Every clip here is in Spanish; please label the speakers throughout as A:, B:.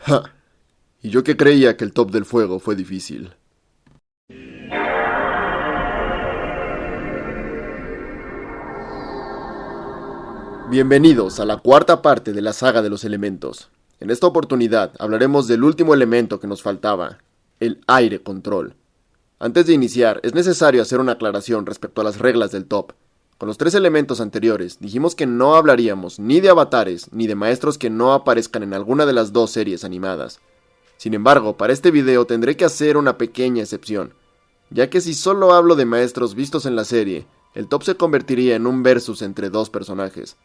A: Ja. Y yo que creía que el top del fuego fue difícil. Bienvenidos a la cuarta parte de la saga de los elementos. En esta oportunidad hablaremos del último elemento que nos faltaba, el aire control. Antes de iniciar, es necesario hacer una aclaración respecto a las reglas del top. Con los tres elementos anteriores, dijimos que no hablaríamos ni de avatares ni de maestros que no aparezcan en alguna de las dos series animadas. Sin embargo, para este video tendré que hacer una pequeña excepción, ya que si solo hablo de maestros vistos en la serie, el top se convertiría en un versus entre dos personajes.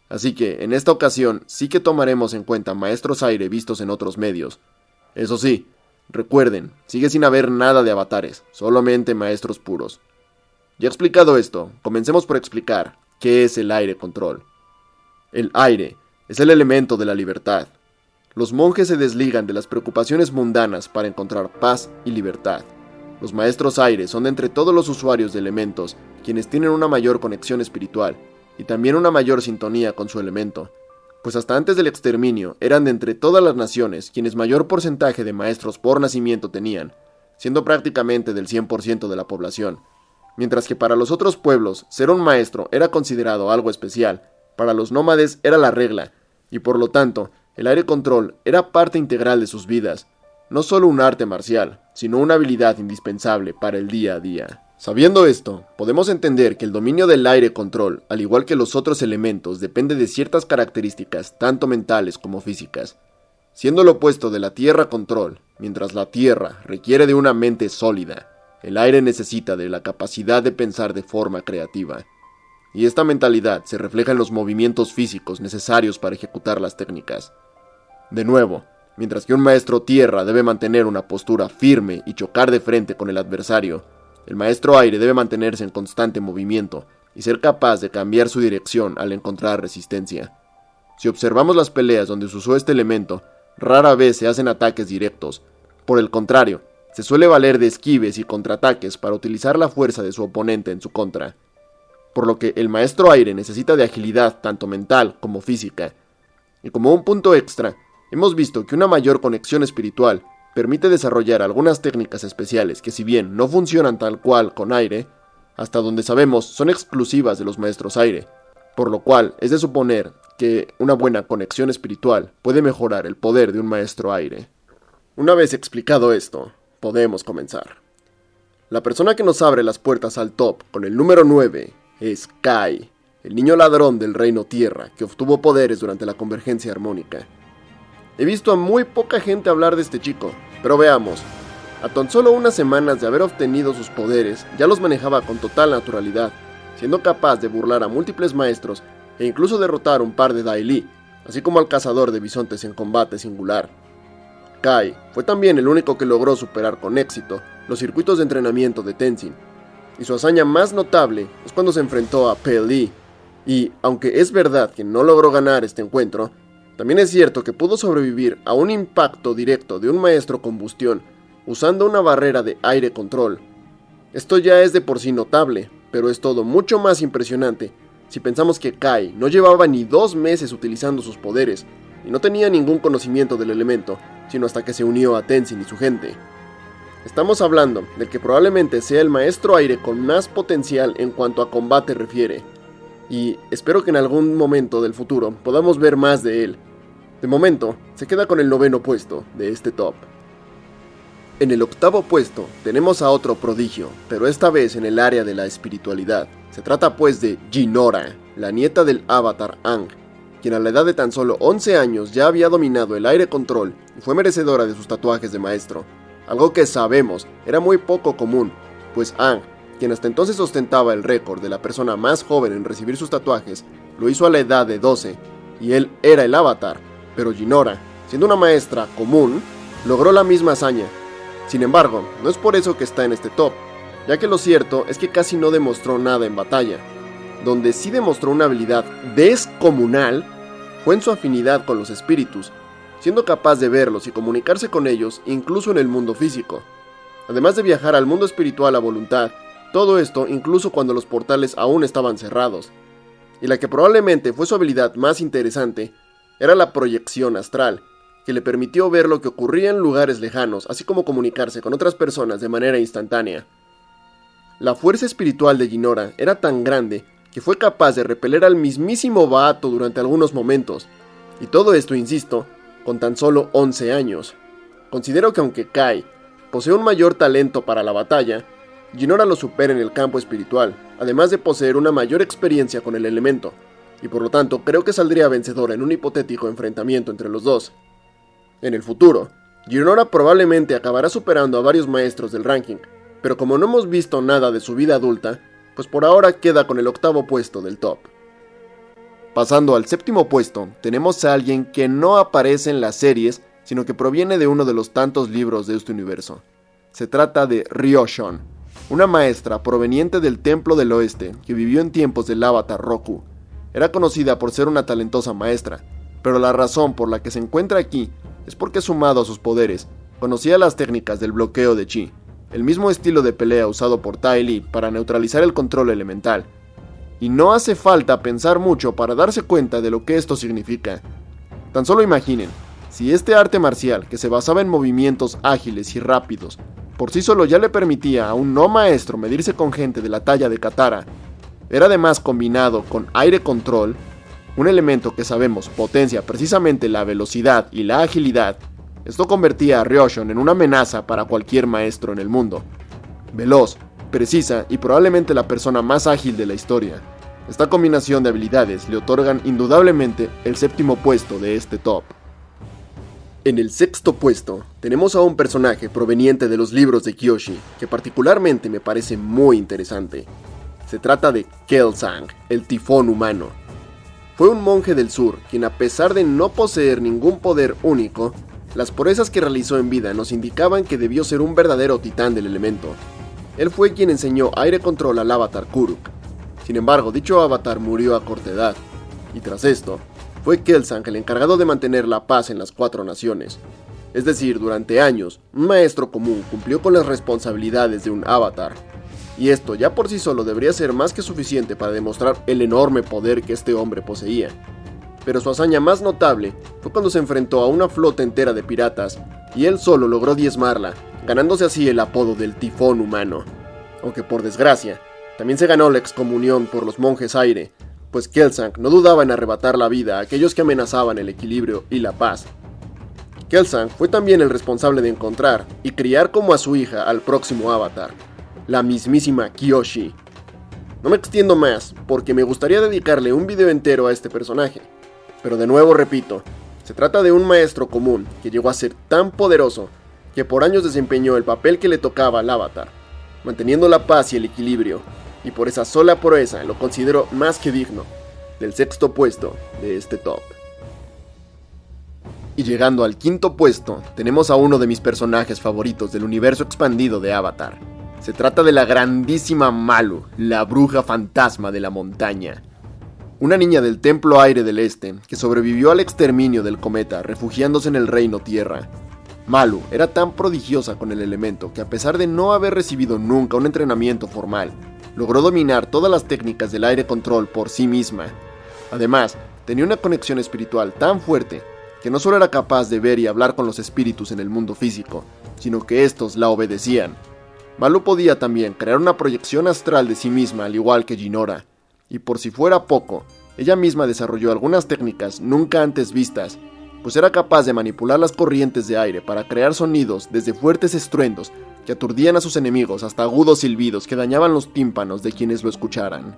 A: Así que, en esta ocasión, sí que tomaremos en cuenta maestros aire vistos en otros medios. Eso sí, recuerden, sigue sin haber nada de avatares, solamente maestros puros. Ya explicado esto, comencemos por explicar qué es el aire control. El aire es el elemento de la libertad. Los monjes se desligan de las preocupaciones mundanas para encontrar paz y libertad. Los maestros aire son de entre todos los usuarios de elementos quienes tienen una mayor conexión espiritual y también una mayor sintonía con su elemento, pues hasta antes del exterminio eran de entre todas las naciones quienes mayor porcentaje de maestros por nacimiento tenían, siendo prácticamente del 100% de la población, mientras que para los otros pueblos ser un maestro era considerado algo especial, para los nómades era la regla, y por lo tanto, el aire control era parte integral de sus vidas, no solo un arte marcial, sino una habilidad indispensable para el día a día. Sabiendo esto, podemos entender que el dominio del aire control, al igual que los otros elementos, depende de ciertas características, tanto mentales como físicas. Siendo lo opuesto de la tierra control, mientras la tierra requiere de una mente sólida, el aire necesita de la capacidad de pensar de forma creativa. Y esta mentalidad se refleja en los movimientos físicos necesarios para ejecutar las técnicas. De nuevo, mientras que un maestro tierra debe mantener una postura firme y chocar de frente con el adversario, el maestro aire debe mantenerse en constante movimiento y ser capaz de cambiar su dirección al encontrar resistencia. Si observamos las peleas donde se usó este elemento, rara vez se hacen ataques directos. Por el contrario, se suele valer de esquives y contraataques para utilizar la fuerza de su oponente en su contra. Por lo que el maestro aire necesita de agilidad tanto mental como física. Y como un punto extra, hemos visto que una mayor conexión espiritual permite desarrollar algunas técnicas especiales que si bien no funcionan tal cual con aire, hasta donde sabemos son exclusivas de los maestros aire, por lo cual es de suponer que una buena conexión espiritual puede mejorar el poder de un maestro aire. Una vez explicado esto, podemos comenzar. La persona que nos abre las puertas al top con el número 9 es Kai, el niño ladrón del reino tierra que obtuvo poderes durante la convergencia armónica. He visto a muy poca gente hablar de este chico, pero veamos. A tan solo unas semanas de haber obtenido sus poderes, ya los manejaba con total naturalidad, siendo capaz de burlar a múltiples maestros e incluso derrotar un par de Dai Li, así como al cazador de bisontes en combate singular. Kai fue también el único que logró superar con éxito los circuitos de entrenamiento de Tenzin, y su hazaña más notable es cuando se enfrentó a Pei Li, y aunque es verdad que no logró ganar este encuentro, también es cierto que pudo sobrevivir a un impacto directo de un maestro combustión usando una barrera de aire control. Esto ya es de por sí notable, pero es todo mucho más impresionante si pensamos que Kai no llevaba ni 2 meses utilizando sus poderes y no tenía ningún conocimiento del elemento, sino hasta que se unió a Tenzin y su gente. Estamos hablando del que probablemente sea el maestro aire con más potencial en cuanto a combate refiere, y espero que en algún momento del futuro podamos ver más de él. De momento, se queda con el 9º puesto de este top. En el 8º puesto tenemos a otro prodigio, pero esta vez en el área de la espiritualidad. Se trata pues de Jinora, la nieta del avatar Aang, quien a la edad de tan solo 11 años ya había dominado el aire control y fue merecedora de sus tatuajes de maestro. Algo que sabemos era muy poco común, pues Aang, quien hasta entonces ostentaba el récord de la persona más joven en recibir sus tatuajes, lo hizo a la edad de 12, y él era el avatar, pero Jinora, siendo una maestra común, logró la misma hazaña. Sin embargo, no es por eso que está en este top, ya que lo cierto es que casi no demostró nada en batalla. Donde sí demostró una habilidad descomunal fue en su afinidad con los espíritus, siendo capaz de verlos y comunicarse con ellos incluso en el mundo físico. Además de viajar al mundo espiritual a voluntad, todo esto incluso cuando los portales aún estaban cerrados. Y la que probablemente fue su habilidad más interesante era la proyección astral, que le permitió ver lo que ocurría en lugares lejanos, así como comunicarse con otras personas de manera instantánea. La fuerza espiritual de Jinora era tan grande que fue capaz de repeler al mismísimo Bato durante algunos momentos, y todo esto, insisto, con tan solo 11 años. Considero que aunque Kai posee un mayor talento para la batalla, Jinora lo supera en el campo espiritual, además de poseer una mayor experiencia con el elemento, y por lo tanto creo que saldría vencedora en un hipotético enfrentamiento entre los dos. En el futuro, Jinora probablemente acabará superando a varios maestros del ranking, pero como no hemos visto nada de su vida adulta, pues por ahora queda con el 8º puesto del top. Pasando al 7º puesto, tenemos a alguien que no aparece en las series, sino que proviene de uno de los tantos libros de este universo. Se trata de Ryo-Shon, una maestra proveniente del Templo del Oeste que vivió en tiempos del Avatar Roku. Era conocida por ser una talentosa maestra, pero la razón por la que se encuentra aquí es porque, sumado a sus poderes, conocía las técnicas del bloqueo de chi, el mismo estilo de pelea usado por Tai Li para neutralizar el control elemental. Y no hace falta pensar mucho para darse cuenta de lo que esto significa. Tan solo imaginen, si este arte marcial, que se basaba en movimientos ágiles y rápidos, por sí solo ya le permitía a un no maestro medirse con gente de la talla de Katara, era además combinado con aire control, un elemento que sabemos potencia precisamente la velocidad y la agilidad. Esto convertía a Ryo-Shon en una amenaza para cualquier maestro en el mundo. Veloz, precisa y probablemente la persona más ágil de la historia. Esta combinación de habilidades le otorgan indudablemente el 7º puesto de este top. En el 6º puesto tenemos a un personaje proveniente de los libros de Kyoshi, que particularmente me parece muy interesante. Se trata de Kelsang, el tifón humano. Fue un monje del sur, quien, a pesar de no poseer ningún poder único, las proezas que realizó en vida nos indicaban que debió ser un verdadero titán del elemento. Él fue quien enseñó aire control al avatar Kuruk. Sin embargo, dicho avatar murió a corta edad, y tras esto, fue Kelsang el encargado de mantener la paz en las 4 naciones. Es decir, durante años, un maestro común cumplió con las responsabilidades de un avatar. Y esto ya por sí solo debería ser más que suficiente para demostrar el enorme poder que este hombre poseía. Pero su hazaña más notable fue cuando se enfrentó a una flota entera de piratas, y él solo logró diezmarla, ganándose así el apodo del tifón humano. Aunque por desgracia, también se ganó la excomunión por los monjes aire, pues Kelsang no dudaba en arrebatar la vida a aquellos que amenazaban el equilibrio y la paz. Kelsang fue también el responsable de encontrar y criar como a su hija al próximo avatar, la mismísima Kyoshi. No me extiendo más, porque me gustaría dedicarle un video entero a este personaje, pero de nuevo repito, se trata de un maestro común que llegó a ser tan poderoso que por años desempeñó el papel que le tocaba al avatar, manteniendo la paz y el equilibrio, y por esa sola proeza lo considero más que digno del 6º puesto de este top. Y llegando al 5º puesto, tenemos a uno de mis personajes favoritos del universo expandido de Avatar. Se trata de la grandísima Malu, la bruja fantasma de la montaña. Una niña del Templo Aire del Este, que sobrevivió al exterminio del cometa refugiándose en el Reino Tierra. Malu era tan prodigiosa con el elemento que, a pesar de no haber recibido nunca un entrenamiento formal, logró dominar todas las técnicas del aire control por sí misma. Además, tenía una conexión espiritual tan fuerte que no solo era capaz de ver y hablar con los espíritus en el mundo físico, sino que estos la obedecían. Malu podía también crear una proyección astral de sí misma, al igual que Jinora, y por si fuera poco, ella misma desarrolló algunas técnicas nunca antes vistas, pues era capaz de manipular las corrientes de aire para crear sonidos desde fuertes estruendos que aturdían a sus enemigos hasta agudos silbidos que dañaban los tímpanos de quienes lo escucharan.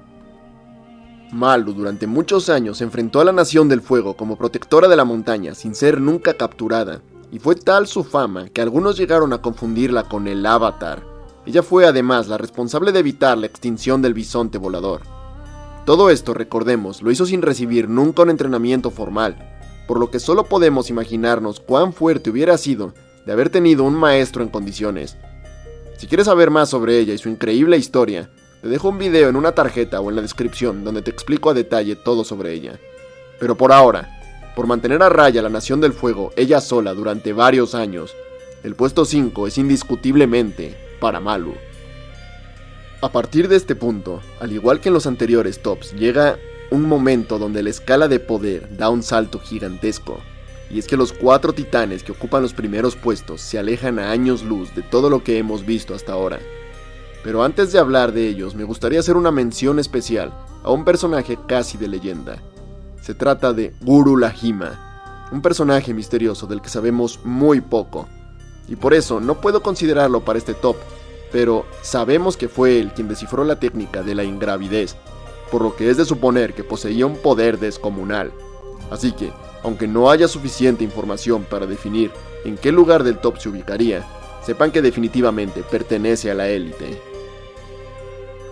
A: Malu durante muchos años se enfrentó a la Nación del Fuego como protectora de la montaña sin ser nunca capturada, y fue tal su fama que algunos llegaron a confundirla con el Avatar. Ella fue además la responsable de evitar la extinción del bisonte volador. Todo esto, recordemos, lo hizo sin recibir nunca un entrenamiento formal, por lo que solo podemos imaginarnos cuán fuerte hubiera sido de haber tenido un maestro en condiciones. Si quieres saber más sobre ella y su increíble historia, te dejo un video en una tarjeta o en la descripción donde te explico a detalle todo sobre ella. Pero por ahora, por mantener a raya la Nación del Fuego ella sola durante varios años, el puesto 5 es indiscutiblemente para Malu. A partir de este punto, al igual que en los anteriores tops, llega un momento donde la escala de poder da un salto gigantesco, y es que los 4 titanes que ocupan los primeros puestos se alejan a años luz de todo lo que hemos visto hasta ahora. Pero antes de hablar de ellos, me gustaría hacer una mención especial a un personaje casi de leyenda. Se trata de Guru Lahima, un personaje misterioso del que sabemos muy poco, y por eso no puedo considerarlo para este top, pero sabemos que fue él quien descifró la técnica de la ingravidez, por lo que es de suponer que poseía un poder descomunal. Así que, aunque no haya suficiente información para definir en qué lugar del top se ubicaría, sepan que definitivamente pertenece a la élite.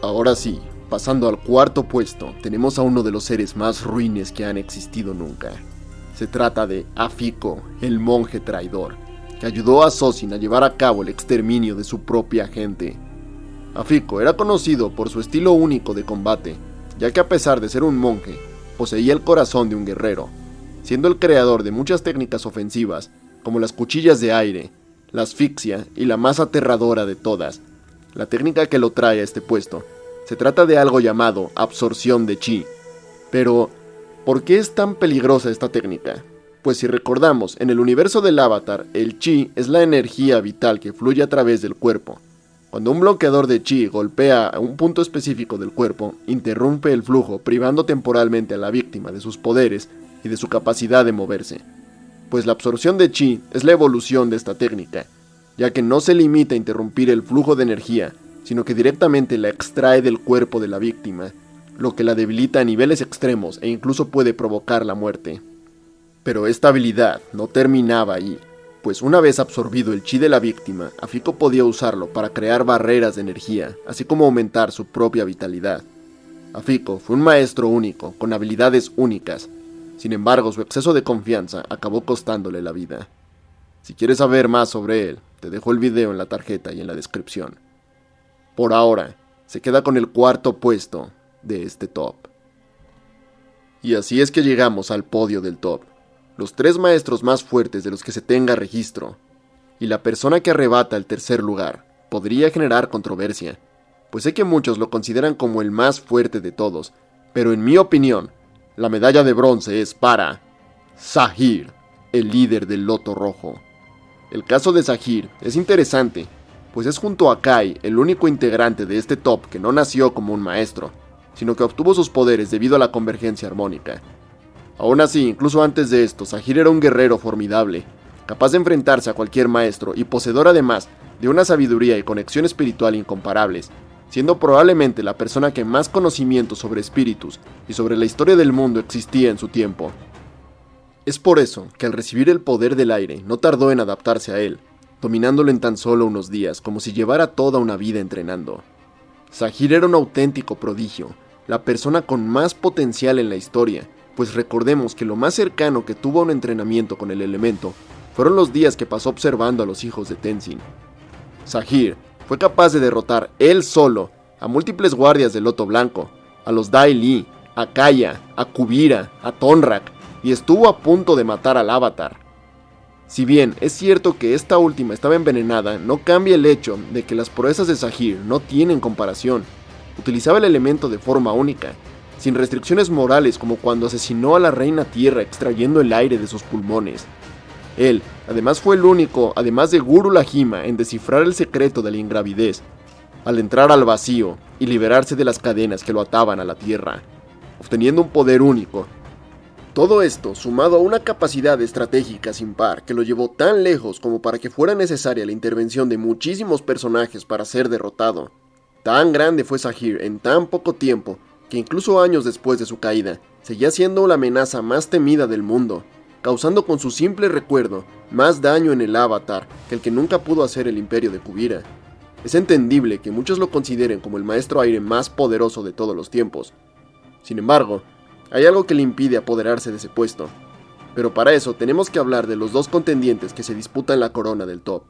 A: Ahora sí, pasando al 4.º puesto, tenemos a uno de los seres más ruines que han existido nunca. Se trata de Afiko, el monje traidor, que ayudó a Zosin a llevar a cabo el exterminio de su propia gente. Afiko era conocido por su estilo único de combate, ya que a pesar de ser un monje, poseía el corazón de un guerrero, siendo el creador de muchas técnicas ofensivas, como las cuchillas de aire, la asfixia y la más aterradora de todas, la técnica que lo trae a este puesto. Se trata de algo llamado absorción de chi. Pero, ¿por qué es tan peligrosa esta técnica? Pues si recordamos, en el universo del Avatar, el chi es la energía vital que fluye a través del cuerpo. Cuando un bloqueador de chi golpea a un punto específico del cuerpo, interrumpe el flujo, privando temporalmente a la víctima de sus poderes y de su capacidad de moverse. Pues la absorción de chi es la evolución de esta técnica, ya que no se limita a interrumpir el flujo de energía, sino que directamente la extrae del cuerpo de la víctima, lo que la debilita a niveles extremos e incluso puede provocar la muerte. Pero esta habilidad no terminaba ahí, pues una vez absorbido el chi de la víctima, Afiko podía usarlo para crear barreras de energía, así como aumentar su propia vitalidad. Afiko fue un maestro único, con habilidades únicas. Sin embargo, su exceso de confianza acabó costándole la vida. Si quieres saber más sobre él, te dejo el video en la tarjeta y en la descripción. Por ahora, se queda con el 4.º puesto de este top. Y así es que llegamos al podio del top. Los 3 maestros más fuertes de los que se tenga registro. Y la persona que arrebata el 3er lugar podría generar controversia, pues sé que muchos lo consideran como el más fuerte de todos, pero en mi opinión, la medalla de bronce es para Zahir, el líder del Loto Rojo. El caso de Zahir es interesante, pues es junto a Kai el único integrante de este top que no nació como un maestro, sino que obtuvo sus poderes debido a la convergencia armónica. Aún así, incluso antes de esto, Zahir era un guerrero formidable, capaz de enfrentarse a cualquier maestro y poseedor además de una sabiduría y conexión espiritual incomparables, siendo probablemente la persona que más conocimiento sobre espíritus y sobre la historia del mundo existía en su tiempo. Es por eso que al recibir el poder del aire no tardó en adaptarse a él, dominándolo en tan solo unos días, como si llevara toda una vida entrenando. Zahir era un auténtico prodigio, la persona con más potencial en la historia, pues recordemos que lo más cercano que tuvo a un entrenamiento con el elemento fueron los días que pasó observando a los hijos de Tenzin. Zahir fue capaz de derrotar él solo a múltiples guardias del Loto Blanco, a los Dai Li, a Kaya, a Kuvira, a Tonrak, y estuvo a punto de matar al Avatar. Si bien es cierto que esta última estaba envenenada, no cambia el hecho de que las proezas de Zahir no tienen comparación. Utilizaba el elemento de forma única, sin restricciones morales como cuando asesinó a la Reina Tierra extrayendo el aire de sus pulmones. Él, además, fue el único, además de Guru Lahima, en descifrar el secreto de la ingravidez, al entrar al vacío y liberarse de las cadenas que lo ataban a la Tierra, obteniendo un poder único. Todo esto sumado a una capacidad estratégica sin par que lo llevó tan lejos como para que fuera necesaria la intervención de muchísimos personajes para ser derrotado. Tan grande fue Zahir en tan poco tiempo que incluso años después de su caída, seguía siendo la amenaza más temida del mundo, causando con su simple recuerdo más daño en el Avatar que el que nunca pudo hacer el imperio de Kuvira. Es entendible que muchos lo consideren como el maestro aire más poderoso de todos los tiempos. Sin embargo, hay algo que le impide apoderarse de ese puesto, pero para eso tenemos que hablar de los 2 contendientes que se disputan la corona del top.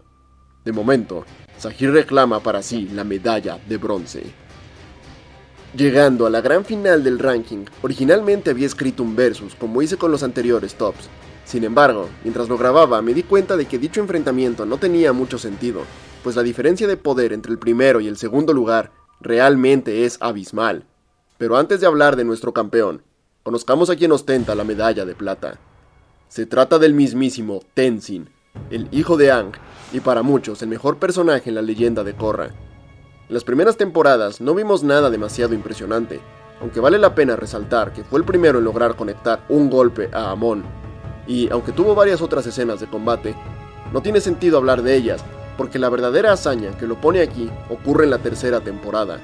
A: De momento, Zahir reclama para sí la medalla de bronce. Llegando a la gran final del ranking, originalmente había escrito un versus, como hice con los anteriores tops. Sin embargo, mientras lo grababa me di cuenta de que dicho enfrentamiento no tenía mucho sentido, pues la diferencia de poder entre el primero y el segundo lugar realmente es abismal. Pero antes de hablar de nuestro campeón, conozcamos a quien ostenta la medalla de plata. Se trata del mismísimo Tenzin, el hijo de Aang, y para muchos el mejor personaje en la leyenda de Korra. En las primeras temporadas no vimos nada demasiado impresionante, aunque vale la pena resaltar que fue el primero en lograr conectar un golpe a Amon, y aunque tuvo varias otras escenas de combate, no tiene sentido hablar de ellas, porque la verdadera hazaña que lo pone aquí ocurre en la tercera temporada.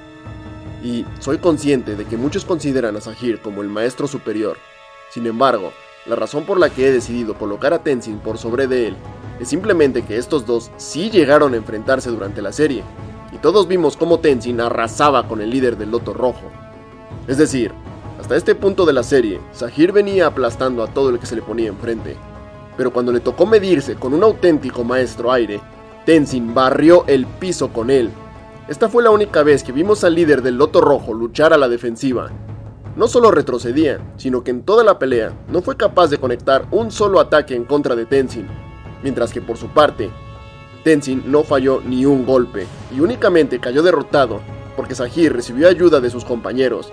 A: Y soy consciente de que muchos consideran a Saheer como el maestro superior. Sin embargo, la razón por la que he decidido colocar a Tenzin por sobre de él es simplemente que estos dos sí llegaron a enfrentarse durante la serie, y todos vimos cómo Tenzin arrasaba con el líder del Loto Rojo. Es decir, hasta este punto de la serie, Saheer venía aplastando a todo el que se le ponía enfrente, pero cuando le tocó medirse con un auténtico maestro aire, Tenzin barrió el piso con él. Esta fue la única vez que vimos al líder del Loto Rojo luchar a la defensiva. No solo retrocedía, sino que en toda la pelea no fue capaz de conectar un solo ataque en contra de Tenzin, mientras que por su parte, Tenzin no falló ni un golpe, y únicamente cayó derrotado, porque Saheer recibió ayuda de sus compañeros,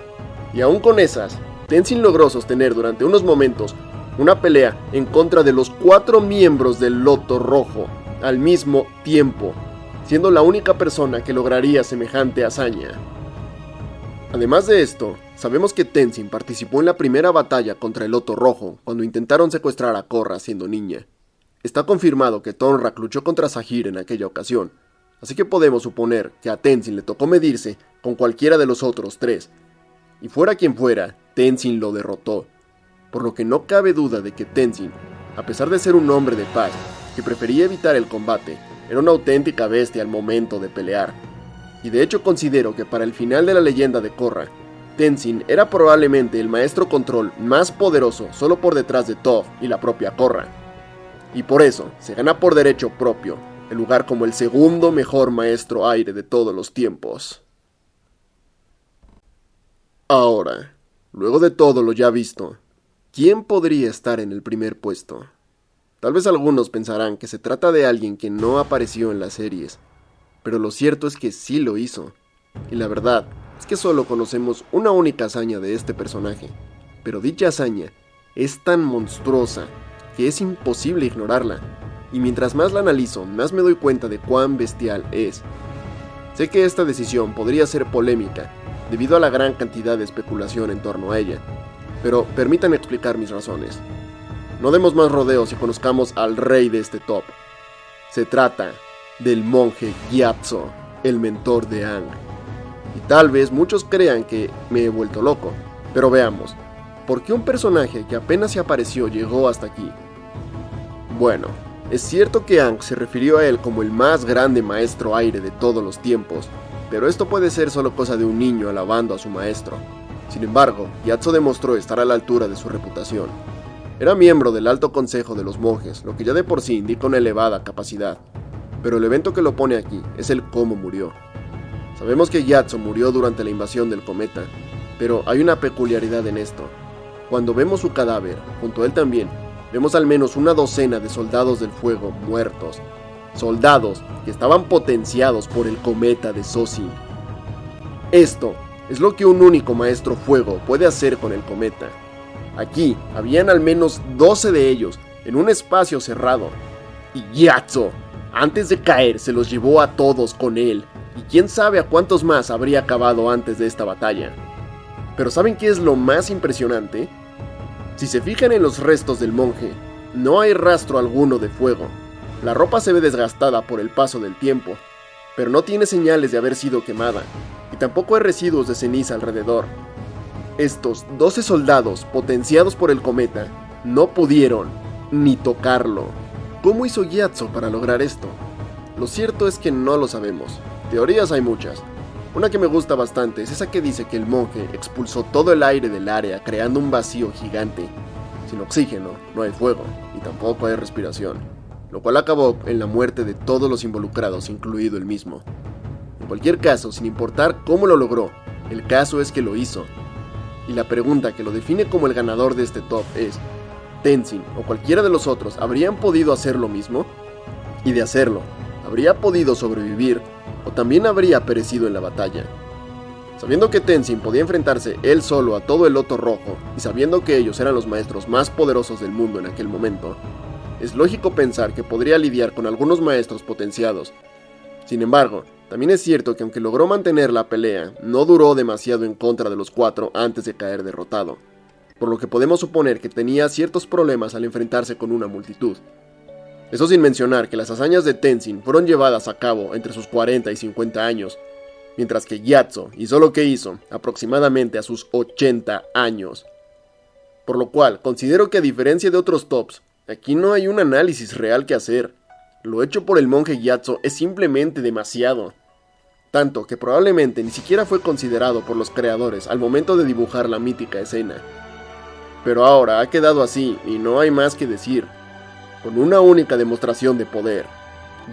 A: y aún con esas, Tenzin logró sostener durante unos momentos una pelea en contra de los 4 miembros del Loto Rojo, al mismo tiempo, siendo la única persona que lograría semejante hazaña. Además de esto, sabemos que Tenzin participó en la primera batalla contra el Loto Rojo cuando intentaron secuestrar a Korra siendo niña. Está confirmado que Toph luchó contra Saheer en aquella ocasión, así que podemos suponer que a Tenzin le tocó medirse con cualquiera de los otros 3. Y fuera quien fuera, Tenzin lo derrotó, por lo que no cabe duda de que Tenzin, a pesar de ser un hombre de paz que prefería evitar el combate, era una auténtica bestia al momento de pelear. Y de hecho considero que para el final de la leyenda de Korra, Tenzin era probablemente el maestro control más poderoso solo por detrás de Toph y la propia Korra. Y por eso se gana por derecho propio el lugar como el segundo mejor maestro aire de todos los tiempos. Ahora, luego de todo lo ya visto, ¿quién podría estar en el primer puesto? Tal vez algunos pensarán que se trata de alguien que no apareció en las series, pero lo cierto es que sí lo hizo, y la verdad es que solo conocemos una única hazaña de este personaje, pero dicha hazaña es tan monstruosa que es imposible ignorarla, y mientras más la analizo, más me doy cuenta de cuán bestial es. Sé que esta decisión podría ser polémica, debido a la gran cantidad de especulación en torno a ella, pero permítanme explicar mis razones. No demos más rodeos y conozcamos al rey de este top. Se trata del monje Gyatso, el mentor de Aang. Y tal vez muchos crean que me he vuelto loco, pero veamos, ¿por qué un personaje que apenas se apareció llegó hasta aquí? Bueno, es cierto que Aang se refirió a él como el más grande maestro aire de todos los tiempos, pero esto puede ser solo cosa de un niño alabando a su maestro. Sin embargo, Gyatso demostró estar a la altura de su reputación. Era miembro del Alto Consejo de los Monjes, lo que ya de por sí indica una elevada capacidad. Pero el evento que lo pone aquí es el cómo murió. Sabemos que Gyatso murió durante la invasión del cometa, pero hay una peculiaridad en esto. Cuando vemos su cadáver, junto a él también, vemos al menos una docena de soldados del fuego muertos. Soldados que estaban potenciados por el cometa de Sozin. Esto es lo que un único maestro fuego puede hacer con el cometa. Aquí habían al menos 12 de ellos en un espacio cerrado. Y Gyatso, antes de caer, se los llevó a todos con él. Y quién sabe a cuántos más habría acabado antes de esta batalla. Pero ¿saben qué es lo más impresionante? Si se fijan en los restos del monje, no hay rastro alguno de fuego. La ropa se ve desgastada por el paso del tiempo, pero no tiene señales de haber sido quemada, y tampoco hay residuos de ceniza alrededor. Estos 12 soldados, potenciados por el cometa, no pudieron ni tocarlo. ¿Cómo hizo Gyatso para lograr esto? Lo cierto es que no lo sabemos. Teorías hay muchas. Una que me gusta bastante es esa que dice que el monje expulsó todo el aire del área creando un vacío gigante. Sin oxígeno, no hay fuego, y tampoco hay respiración, lo cual acabó en la muerte de todos los involucrados, incluido él mismo. En cualquier caso, sin importar cómo lo logró, el caso es que lo hizo. Y la pregunta que lo define como el ganador de este top es: ¿Tenzin o cualquiera de los otros habrían podido hacer lo mismo? Y de hacerlo, ¿habría podido sobrevivir o también habría perecido en la batalla? Sabiendo que Tenzin podía enfrentarse él solo a todo el Loto Rojo, y sabiendo que ellos eran los maestros más poderosos del mundo en aquel momento, es lógico pensar que podría lidiar con algunos maestros potenciados. Sin embargo, también es cierto que aunque logró mantener la pelea, no duró demasiado en contra de los 4 antes de caer derrotado, por lo que podemos suponer que tenía ciertos problemas al enfrentarse con una multitud. Eso sin mencionar que las hazañas de Tenzin fueron llevadas a cabo entre sus 40 y 50 años, mientras que Gyatso hizo lo que hizo aproximadamente a sus 80 años. Por lo cual, considero que a diferencia de otros tops, aquí no hay un análisis real que hacer. Lo hecho por el monje Gyatso es simplemente demasiado. Tanto que probablemente ni siquiera fue considerado por los creadores al momento de dibujar la mítica escena. Pero ahora ha quedado así y no hay más que decir. Con una única demostración de poder,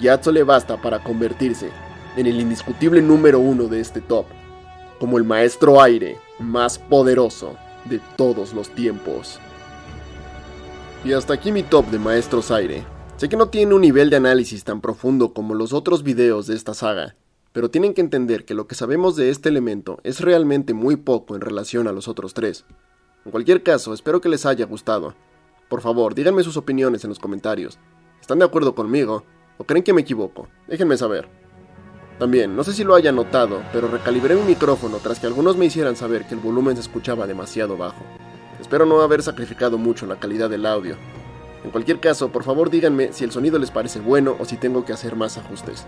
A: Gyatso le basta para convertirse en el indiscutible número 1 de este top, como el maestro aire más poderoso de todos los tiempos. Y hasta aquí mi top de maestros aire. Sé que no tiene un nivel de análisis tan profundo como los otros videos de esta saga, pero tienen que entender que lo que sabemos de este elemento es realmente muy poco en relación a los otros 3. En cualquier caso, espero que les haya gustado. Por favor, díganme sus opiniones en los comentarios. ¿Están de acuerdo conmigo? ¿O creen que me equivoco? Déjenme saber. También, no sé si lo hayan notado, pero recalibré mi micrófono tras que algunos me hicieran saber que el volumen se escuchaba demasiado bajo. Espero no haber sacrificado mucho la calidad del audio. En cualquier caso, por favor díganme si el sonido les parece bueno o si tengo que hacer más ajustes.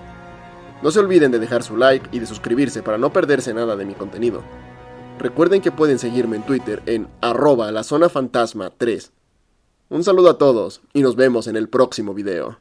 A: No se olviden de dejar su like y de suscribirse para no perderse nada de mi contenido. Recuerden que pueden seguirme en Twitter en @lazonafantasma3. Un saludo a todos y nos vemos en el próximo video.